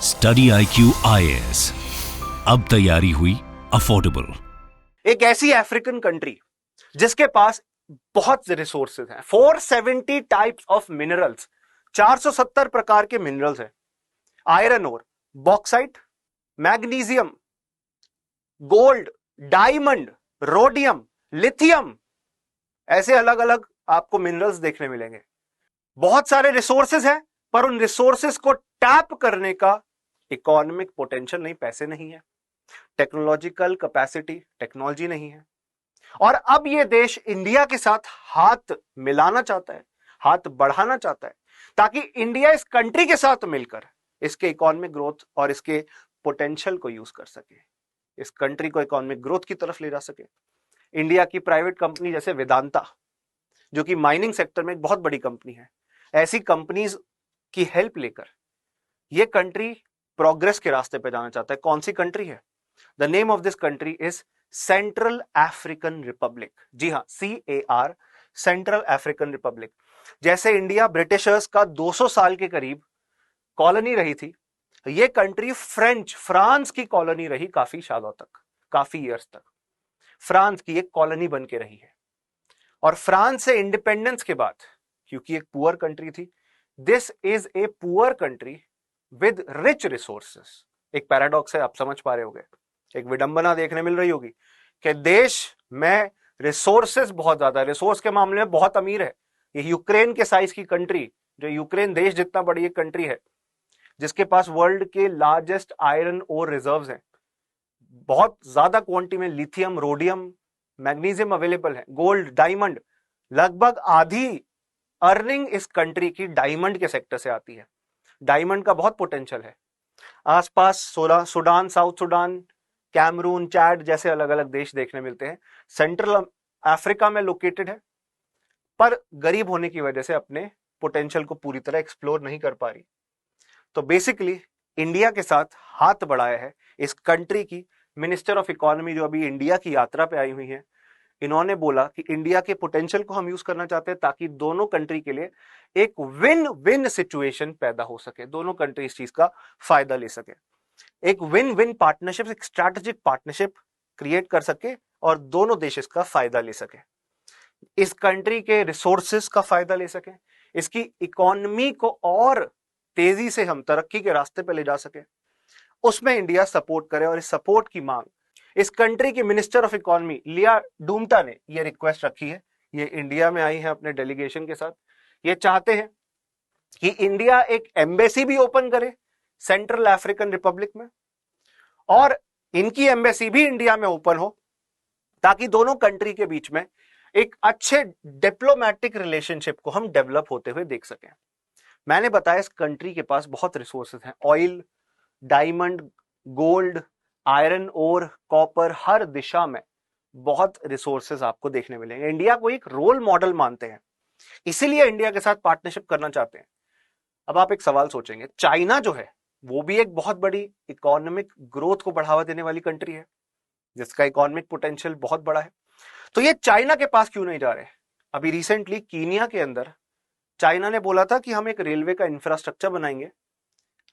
Study IQ IAS, अब तैयारी हुई अफोर्डेबल। एक ऐसी अफ्रीकन कंट्री जिसके पास बहुत रिसोर्सेज हैं, 470 टाइप्स ऑफ मिनरल्स, 470 प्रकार के मिनरल्स हैं। Iron ore, bauxite, magnesium, gold, diamond, rhodium, lithium, ऐसे अलग अलग आपको मिनरल्स देखने मिलेंगे। बहुत सारे रिसोर्सेज हैं, पर उन रिसोर्सेज को टैप करने का इकोनॉमिक पोटेंशियल नहीं, पैसे नहीं है, टेक्नोलॉजिकल कैपेसिटी, टेक्नोलॉजी नहीं है। और अब यह देश इंडिया के साथ हाथ मिलाना चाहता है, हाथ बढ़ाना चाहता है, ताकि इंडिया इस कंट्री के साथ मिलकर इसके इकोनॉमिक ग्रोथ और इसके पोटेंशियल को यूज कर सके, इस कंट्री को इकोनॉमिक ग्रोथ की तरफ ले जा सके। इंडिया की प्राइवेट कंपनी जैसे वेदांता, जो कि माइनिंग सेक्टर में एक बहुत बड़ी कंपनी है, ऐसी कंपनीज की हेल्प लेकर यह कंट्री प्रोग्रेस के रास्ते पे जाना चाहता है। कौन सी कंट्री है? The name of this country is Central African Republic. जी हां, CAR, सेंट्रल अफ्रीकन रिपब्लिक। जैसे इंडिया ब्रिटिशर्स का 200 साल के करीब कॉलोनी रही थी, यह कंट्री फ्रांस की कॉलोनी रही काफी सालों तक, काफी ईयर्स तक फ्रांस की एक कॉलोनी बन के रही है। और फ्रांस से इंडिपेंडेंस के बाद, क्योंकि एक पुअर कंट्री थी, this is a poor country with rich resources. एक पैराडॉक्स है, आप समझ पा रहे होंगे, एक विडंबना देखने मिल रही होगी कि देश में रिसोर्सेस बहुत ज्यादा, रिसोर्स के मामले में बहुत अमीर है। ये यूक्रेन के साइज की कंट्री, जो यूक्रेन देश जितना बड़ी एक कंट्री है, जिसके पास वर्ल्ड के लार्जेस्ट आयरन ओर रिजर्व्स हैं, बहुत ज्यादा क्वांटिटी में लिथियम, रोडियम, मैग्नीशियम अवेलेबल है, गोल्ड, डायमंड। लगभग आधी अर्निंग इस कंट्री की डायमंड के सेक्टर से आती है। डायमंड का बहुत पोटेंशियल है। आसपास Sudan, south Sudan, Cameroon, Chad जैसे अलग अलग देश देखने मिलते हैं। सेंट्रल अफ्रीका में लोकेटेड है, पर गरीब होने की वजह से अपने पोटेंशियल को पूरी तरह एक्सप्लोर नहीं कर पा रही। तो बेसिकली इंडिया के साथ हाथ बढ़ाया है इस कंट्री की मिनिस्टर ऑफ इकोनॉमी, जो अभी इंडिया की यात्रा पे आई हुई है। इन्होंने बोला कि इंडिया के पोटेंशियल को हम यूज करना चाहते हैं, ताकि दोनों कंट्री के लिए एक विन विन सिचुएशन पैदा हो सके, दोनों कंट्री इस चीज का फायदा ले सके, एक विन विन पार्टनरशिप, एक स्ट्रैटेजिक पार्टनरशिप क्रिएट कर सके और दोनों देश इसका फायदा ले सके, इस कंट्री के रिसोर्सेस का फायदा ले सके, इसकी इकोनॉमी को और तेजी से हम तरक्की के रास्ते पे ले जा सके, उसमें इंडिया सपोर्ट करे। और इस सपोर्ट की मांग इस कंट्री की मिनिस्टर ऑफ इकोनॉमी लिया डूमटा ने यह रिक्वेस्ट रखी है। ये इंडिया में आई है अपने डेलीगेशन के साथ। ये चाहते हैं कि इंडिया एक एम्बेसी भी ओपन करे सेंट्रल अफ्रीकन रिपब्लिक में, और इनकी एम्बेसी भी इंडिया में ओपन हो, ताकि दोनों कंट्री के बीच में एक अच्छे डिप्लोमेटिक रिलेशनशिप को हम डेवलप होते हुए देख सकें। मैंने बताया इस कंट्री के पास बहुत रिसोर्सेज हैं, oil, diamond, gold, iron ore, copper, हर दिशा में बहुत रिसोर्सेज आपको देखने मिलेंगे। इंडिया को एक रोल मॉडल मानते हैं, इसीलिए इंडिया के साथ पार्टनरशिप करना चाहते हैं। अब आप एक सवाल सोचेंगे, चाइना जो है वो भी एक बहुत बड़ी इकोनॉमिक ग्रोथ को बढ़ावा देने वाली कंट्री है, जिसका इकोनॉमिक पोटेंशियल बहुत बड़ा है। तो ये चाइना के पास क्यों नहीं जा रहे? अभी रिसेंटली कीनिया के अंदर चाइना ने बोला था कि हम एक रेलवे का इंफ्रास्ट्रक्चर बनाएंगे,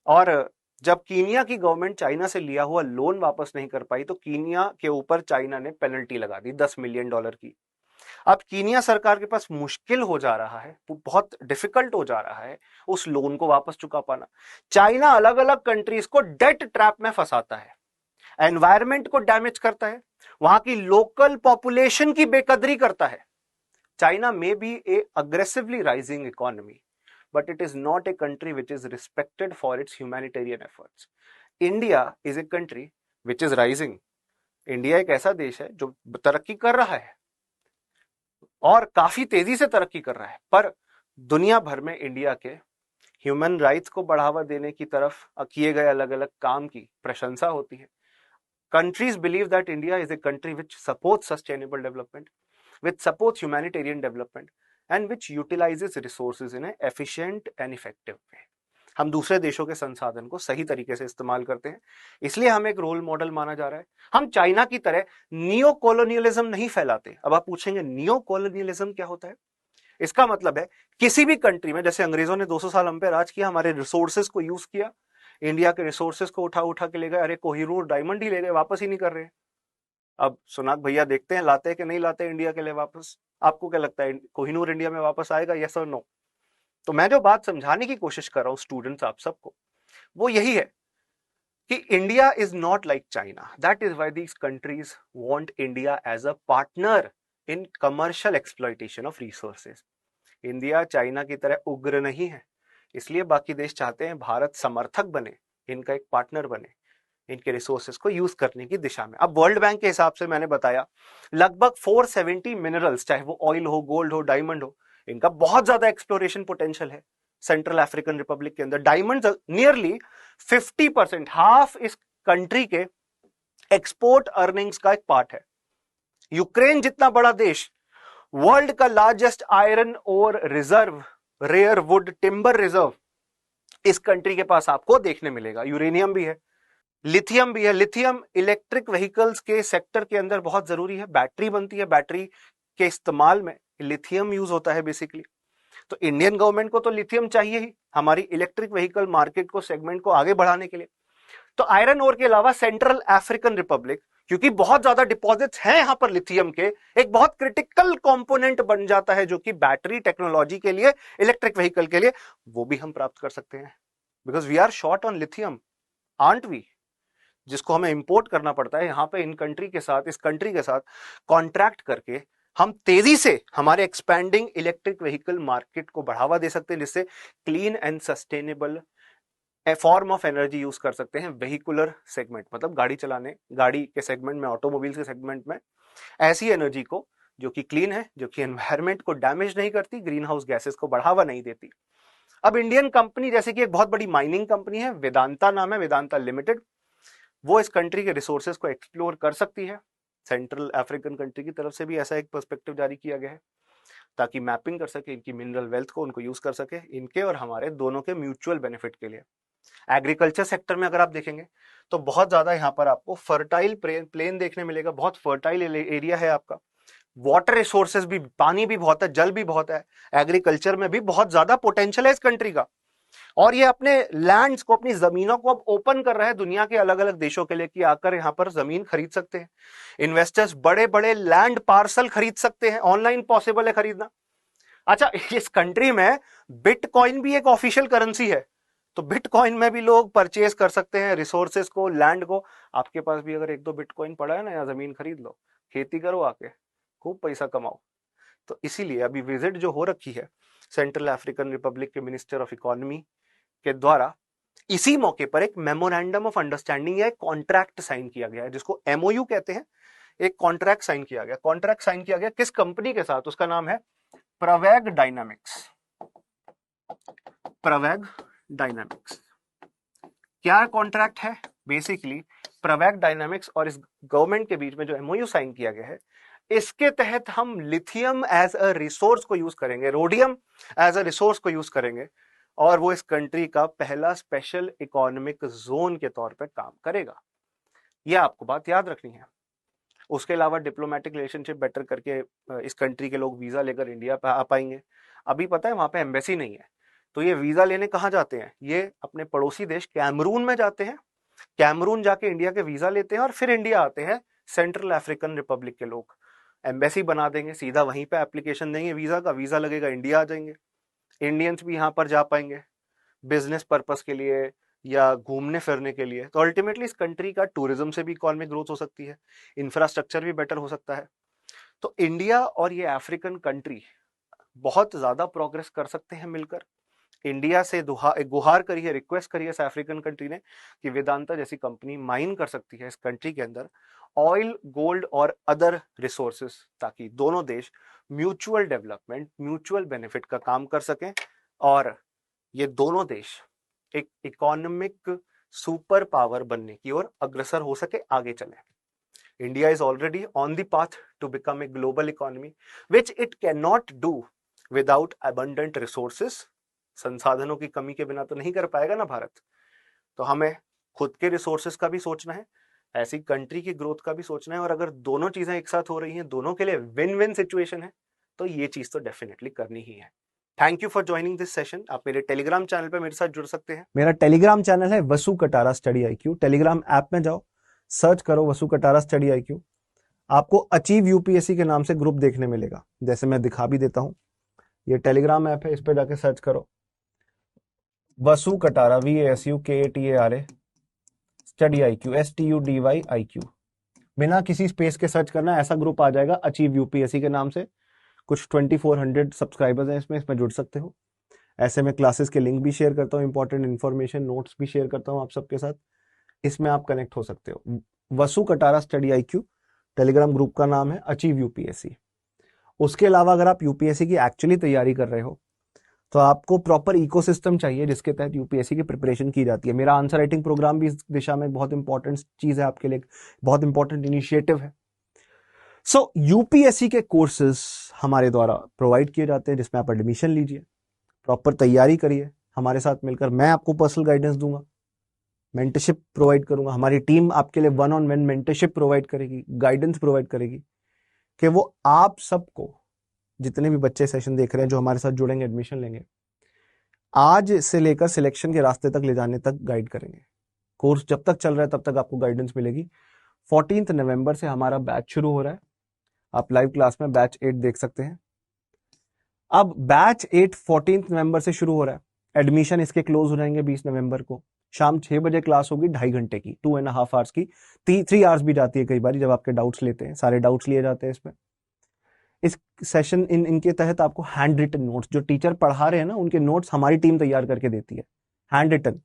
और जब कीनिया की गवर्नमेंट चाइना से लिया हुआ लोन वापस नहीं कर पाई, तो कीनिया के ऊपर चाइना ने पेनल्टी लगा दी $10 मिलियन की। अब कीनिया सरकार के पास मुश्किल हो जा रहा है, बहुत डिफिकल्ट हो जा रहा है उस लोन को वापस चुका पाना। चाइना अलग अलग कंट्रीज को डेट ट्रैप में फंसाता है, एनवायरमेंट को डैमेज करता है, वहां की लोकल पॉपुलेशन की बेकदरी करता है। China may be a aggressively rising economy, but it is not a country which is respected for its humanitarian efforts. India is a country which is rising. India एक ऐसा देश है जो तरक्की कर रहा है, और काफी तेजी से तरक्की कर रहा है, पर दुनिया भर में इंडिया के ह्यूमन राइट्स को बढ़ावा देने की तरफ किए गए अलग अलग काम की प्रशंसा होती है। Countries believe that India is a country which supports sustainable development, which supports humanitarian development, and which utilizes resources in an efficient and effective way. हम दूसरे देशों के संसाधन को सही तरीके से इस्तेमाल करते हैं, इसलिए हम एक रोल मॉडल माना जा रहा है। हम चाइना की तरह नियो कॉलोनियलिज्म नहीं फैलाते। अब आप पूछेंगे नियो कॉलोनियलिज्म क्या होता है? इसका मतलब है किसी भी कंट्री में, जैसे अंग्रेजों ने 200 साल हम पे राज किया, हमारे रिसोर्सेज को यूज किया, इंडिया के रिसोर्सेज को उठा उठा के ले गए, अरे कोहिनूर डायमंड ही ले गए, वापस ही नहीं कर रहे। अब सुनाक भैया देखते हैं लाते हैं कि नहीं लाते इंडिया के लिए वापस। आपको क्या लगता है कोहिनूर इंडिया में वापस आएगा, यस और नो? तो मैं जो बात समझाने की कोशिश कर रहा हूं स्टूडेंट्स आप सबको, वो यही है कि India is not like China. That is why these countries want India as a partner in commercial exploitation of resources. India China की तरह उग्र नहीं है, इसलिए बाकी देश चाहते हैं भारत समर्थक बने, इनका एक पार्टनर बने इनके रिसोर्सेज को यूज करने की दिशा में। अब वर्ल्ड बैंक के हिसाब से मैंने बताया लगभग 470 मिनरल्स, चाहे वो ऑयल हो, गोल्ड हो, डायमंड हो, इनका बहुत ज्यादा एक्सप्लोरेशन पोटेंशियल है सेंट्रल अफ्रीकन रिपब्लिक के अंदर। डायमंड नियरली 50%, हाफ इस कंट्री के एक्सपोर्ट अर्निंग्स का एक पार्ट है। यूक्रेन जितना बड़ा देश, वर्ल्ड का largest iron ore reserve, rare wood timber reserve इस कंट्री के पास आपको देखने मिलेगा। यूरेनियम भी है, लिथियम भी है। लिथियम इलेक्ट्रिक व्हीकल्स के सेक्टर के अंदर बहुत जरूरी है, बैटरी बनती है, बैटरी के इस्तेमाल में लिथियम यूज होता है बेसिकली। तो इंडियन गवर्नमेंट को तो लिथियम चाहिए ही हमारी इलेक्ट्रिक व्हीकल मार्केट को, सेगमेंट को आगे बढ़ाने के लिए। तो आयरन ओर के अलावा सेंट्रल अफ्रीकन रिपब्लिक, क्योंकि बहुत ज्यादा डिपॉजिट्स हैं यहां पर लिथियम के, एक बहुत क्रिटिकल कंपोनेंट बन जाता है जो कि बैटरी टेक्नोलॉजी के लिए, इलेक्ट्रिक व्हीकल के लिए, वो भी हम प्राप्त कर सकते हैं। Because we are short on lithium, aren't we, जिसको हमें इंपोर्ट करना पड़ता है यहां पे इन कंट्री के साथ, इस कंट्री के साथ कॉन्ट्रैक्ट करके हम तेजी से हमारे एक्सपैंडिंग इलेक्ट्रिक व्हीकल मार्केट को बढ़ावा दे सकते हैं, जिससे clean and sustainable form of energy use कर सकते हैं वेहिकुलर सेगमेंट, मतलब गाड़ी चलाने, गाड़ी के सेगमेंट में, ऑटोमोबाइल्स के सेगमेंट में ऐसी एनर्जी को जो कि क्लीन है, जो कि एनवायरमेंट को डैमेज नहीं करती, ग्रीन हाउस गैसेस को बढ़ावा नहीं देती। अब इंडियन कंपनी जैसे कि एक बहुत बड़ी माइनिंग कंपनी है, वेदांता नाम है, वेदांता लिमिटेड, वो इस कंट्री के रिसोर्सेज को एक्सप्लोर कर सकती है। सेंट्रल अफ्रीकन कंट्री की तरफ से भी ऐसा एक पर्सपेक्टिव जारी किया गया है ताकि मैपिंग कर सके इनकी मिनरल वेल्थ को, उनको यूज कर सके इनके और हमारे दोनों के म्यूचुअल बेनिफिट के लिए। एग्रीकल्चर सेक्टर में अगर आप देखेंगे तो बहुत ज्यादा यहाँ पर आपको फर्टाइल प्लेन देखने मिलेगा, बहुत फर्टाइल एरिया है आपका। वाटर रिसोर्सेज भी, पानी भी बहुत है, जल भी बहुत है, एग्रीकल्चर में भी बहुत ज्यादा पोटेंशियल है इस कंट्री का। और ये अपने लैंड्स को, अपनी जमीनों को अब ओपन कर रहा है दुनिया के अलग अलग देशों के लिए कि आकर यहां पर जमीन खरीद सकते हैं। इन्वेस्टर्स बड़े बड़े लैंड पार्सल खरीद सकते हैं, ऑनलाइन पॉसिबल है खरीदना। अच्छा, इस कंट्री में बिटकॉइन भी एक ऑफिशियल करेंसी है, तो बिटकॉइन में भी लोग परचेज कर सकते हैं रिसोर्सेज को, लैंड को। आपके पास भी अगर 1-2 बिटकॉइन पड़ा है ना, या जमीन खरीद लो, खेती करो, आके खूब पैसा कमाओ। तो इसीलिए अभी विजिट जो हो रखी है सेंट्रल अफ्रीकन रिपब्लिक के मिनिस्टर ऑफ इकोनॉमी के द्वारा, इसी मौके पर एक मेमोरेंडम ऑफ अंडरस्टैंडिंग या एक कॉन्ट्रैक्ट साइन किया गया है, जिसको एमओयू कहते हैं। एक कॉन्ट्रैक्ट साइन किया गया, कॉन्ट्रैक्ट साइन किया गया किस कंपनी के साथ? उसका नाम है प्रवेग डायनामिक्स। प्रवेग डायनामिक्स क्या कॉन्ट्रैक्ट है? बेसिकली प्रवेग डायनामिक्स और इस गवर्नमेंट के बीच में जो एमओयू साइन किया गया है, इसके तहत हम लिथियम एज अ रिसोर्स को यूज करेंगे, रोडियम एज अ रिसोर्स को यूज करेंगे, और वो इस कंट्री का पहला स्पेशल इकोनॉमिक जोन के तौर पे काम करेगा। यह आपको बात याद रखनी है। उसके अलावा डिप्लोमेटिक रिलेशनशिप बेटर करके इस कंट्री के लोग वीजा लेकर इंडिया पे आ पाएंगे। अभी पता है वहां पे एम्बेसी नहीं है, तो ये वीजा लेने कहाँ जाते हैं? ये अपने पड़ोसी देश कैमरून में जाते हैं, कैमरून जाके इंडिया के वीजा लेते हैं और फिर इंडिया आते हैं सेंट्रल अफ्रीकन रिपब्लिक के लोग। एम्बेसी बना देंगे, सीधा वहीं पे एप्लीकेशन देंगे वीजा का, वीजा लगेगा, इंडिया आ जाएंगे। इंडियंस भी यहाँ पर जा पाएंगे बिजनेस पर्पस के लिए या घूमने फिरने के लिए। तो अल्टीमेटली इस कंट्री का टूरिज्म से भी इकोनॉमिक ग्रोथ हो सकती है, इंफ्रास्ट्रक्चर भी बेटर हो सकता है। तो इंडिया और ये अफ्रीकन कंट्री बहुत ज्यादा प्रोग्रेस कर सकते हैं मिलकर। इंडिया से गुहार करी है, रिक्वेस्ट करी है इस अफ्रीकन कंट्री ने कि वेदांता जैसी कंपनी माइन कर सकती है इस कंट्री के अंदर ऑयल, गोल्ड और अदर रिसोर्सेज, ताकि दोनों देश म्यूचुअल डेवलपमेंट, म्यूचुअल बेनिफिट का काम कर सकें और ये दोनों देश एक इकोनॉमिक सुपर पावर बनने की ओर अग्रसर हो सके, आगे चले। India is already on the path to become a global economy which it can not do without abundant resources. संसाधनों की कमी के बिना तो नहीं कर पाएगा ना भारत। तो हमें खुद के रिसोर्सेज का भी सोचना है, ऐसी कंट्री की ग्रोथ का भी सोचना है, और अगर दोनों चीजें एक साथ हो रही हैं, दोनों के लिए विन विन सिचुएशन है, तो ये चीज तो डेफिनेटली करनी ही है। Thank you for joining this session. आप मेरे टेलीग्राम चैनल पे मेरे साथ जुड़ सकते हैं। मेरा टेलीग्राम चैनल है Vasu Katara study IQ। Telegram app में जाओ, सर्च करो वसु कटारा स्टडी IQ। आपको अचीव यूपीएससी के नाम से ग्रुप देखने मिलेगा, जैसे मैं दिखा भी देता हूं। ये टेलीग्राम ऐप है, इस पे जाके सर्च करो Vasu Katara VASUKATARA study IQ STUDY IQ। बिना किसी स्पेस के सर्च करना, ऐसा ग्रुप आ जाएगा अचीव यूपीएससी के नाम से। कुछ 2400 सब्सक्राइबर्स हैं इसमें जुड़ सकते हो। ऐसे में क्लासेस के लिंक भी शेयर करता हूँ, इंपॉर्टेंट इन्फॉर्मेशन नोट्स भी शेयर करता हूँ आप सबके साथ। इसमें आप कनेक्ट हो सकते हो। Vasu Katara study IQ Telegram group का नाम है, अचीव यूपीएससी। उसके अलावा अगर आप यूपीएससी की एक्चुअली तैयारी कर रहे हो तो आपको प्रॉपर इकोसिस्टम चाहिए जिसके तहत यूपीएससी की प्रिपरेशन की जाती है। मेरा आंसर राइटिंग प्रोग्राम भी इस दिशा में बहुत इंपॉर्टेंट चीज है, आपके लिए बहुत इंपॉर्टेंट इनिशिएटिव है। सो यूपीएससी के कोर्सेज हमारे द्वारा प्रोवाइड किए जाते हैं, जिसमें आप एडमिशन लीजिए, प्रॉपर तैयारी करिए हमारे साथ मिलकर। मैं आपको पर्सनल गाइडेंस दूंगा, मेंटरशिप प्रोवाइड करूंगा। हमारी टीम आपके लिए 1-on-1 मेंटरशिप प्रोवाइड करेगी, गाइडेंस प्रोवाइड करेगी कि वो आप सबको, जितने भी बच्चे सेशन देख रहे हैं जो हमारे साथ जुड़ेंगे, एडमिशन लेंगे, आज से लेकर सिलेक्शन के रास्ते तक ले जाने तक गाइड करेंगे। कोर्स जब तक चल रहा है तब तक आपको गाइडेंस मिलेगी। 14 नवंबर से हमारा बैच शुरू हो रहा है। आप लाइव क्लास में बैच 8 देख सकते हैं। अब बैच 8 14 नवंबर से शुरू हो रहा है। एडमिशन इसके क्लोज हो जाएंगे 20 नवंबर को। शाम 6 बजे क्लास होगी, 2.5 घंटे की, 2.5 आवर्स की। 3 आवर्स भी जाती है कई बार, जब आपके डाउट्स लेते हैं, सारे डाउट्स लिए जाते हैं इसमें। इस सेशन इनके तहत आपको हैंड रिटन नोट्स, जो टीचर पढ़ा रहे हैं ना, उनके नोट्स हमारी टीम तैयार करके देती है, हैंड रिटन।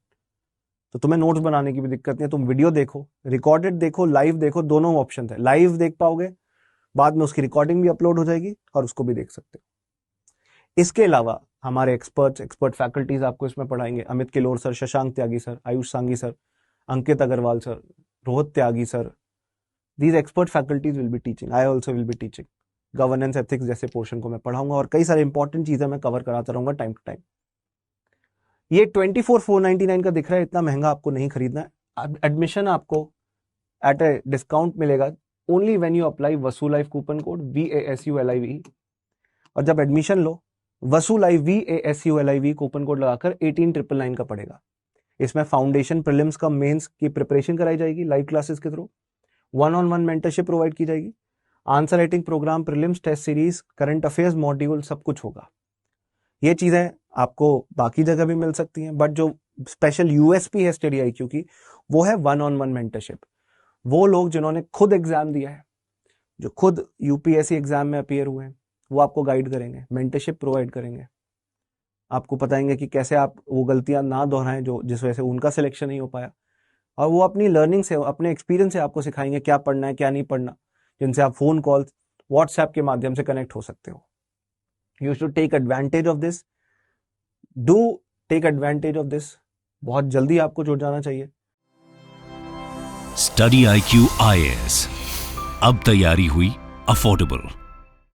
तो तुम्हें नोट्स बनाने की भी दिक्कत नहीं है। तुम वीडियो देखो, रिकॉर्डेड देखो, लाइव देखो, दोनों ऑप्शन है। लाइव देख पाओगे, बाद में उसकी रिकॉर्डिंग भी अपलोड हो जाएगी और उसको भी देख सकते हो। इसके अलावा हमारे एक्सपर्ट फैकल्टीज आपको इसमें पढ़ाएंगे। Amit Kilor sir, Shashank Tyagi sir, Ayush Sangi sir, Ankit Agarwal sir, Rohit Tyagi sir. These expert faculties will be teaching. I also will be teaching. Governance ethics जैसे पोर्शन को मैं पढ़ाऊंगा और कई सारे इंपॉर्टेंट चीजें मैं कवर कराता रहूंगा टाइम टू टाइम। ये 24,499 का दिख रहा है, इतना महंगा आपको नहीं खरीदना है। एडमिशन आपको एट ए डिस्काउंट मिलेगा only when you apply Vasu live coupon code VASULIVE। और जब एडमिशन लो, Vasu live VASULIVE coupon code लगाकर 18,999 का पड़ेगा। इसमें फाउंडेशन, प्रीलिम्स का मेंस की प्रिपरेशन कराई जाएगी लाइव क्लासेस के थ्रू। 1-on-1 मेंटरशिप प्रोवाइड की जाएगी। Answer writing programme, prelims test series, current affairs module, सब कुछ होगा। ये चीजें आपको बाकी जगह भी मिल सकती हैं, बट जो स्पेशल USP है स्टडी IQ की, वो है 1-on-1 मेंटरशिप। वो लोग जिन्होंने खुद एग्जाम दिया है, जो खुद यूपीएससी एग्जाम में अपीयर हुए हैं, वो आपको गाइड करेंगे, मेंटरशिप प्रोवाइड करेंगे, आपको बताएंगे कि कैसे आप वो गलतियां ना दोहराएं जो जिस वजह से उनका सिलेक्शन नहीं हो पाया। और वो अपनी लर्निंग से, अपने एक्सपीरियंस से आपको सिखाएंगे क्या पढ़ना है, क्या नहीं पढ़ना, जिनसे आप फोन कॉल, व्हाट्सएप के माध्यम से कनेक्ट हो सकते हो। You should take advantage of this, do take advantage of this. बहुत जल्दी आपको जुड़ जाना चाहिए। स्टडी IQ IAS, अब तैयारी हुई अफोर्डेबल।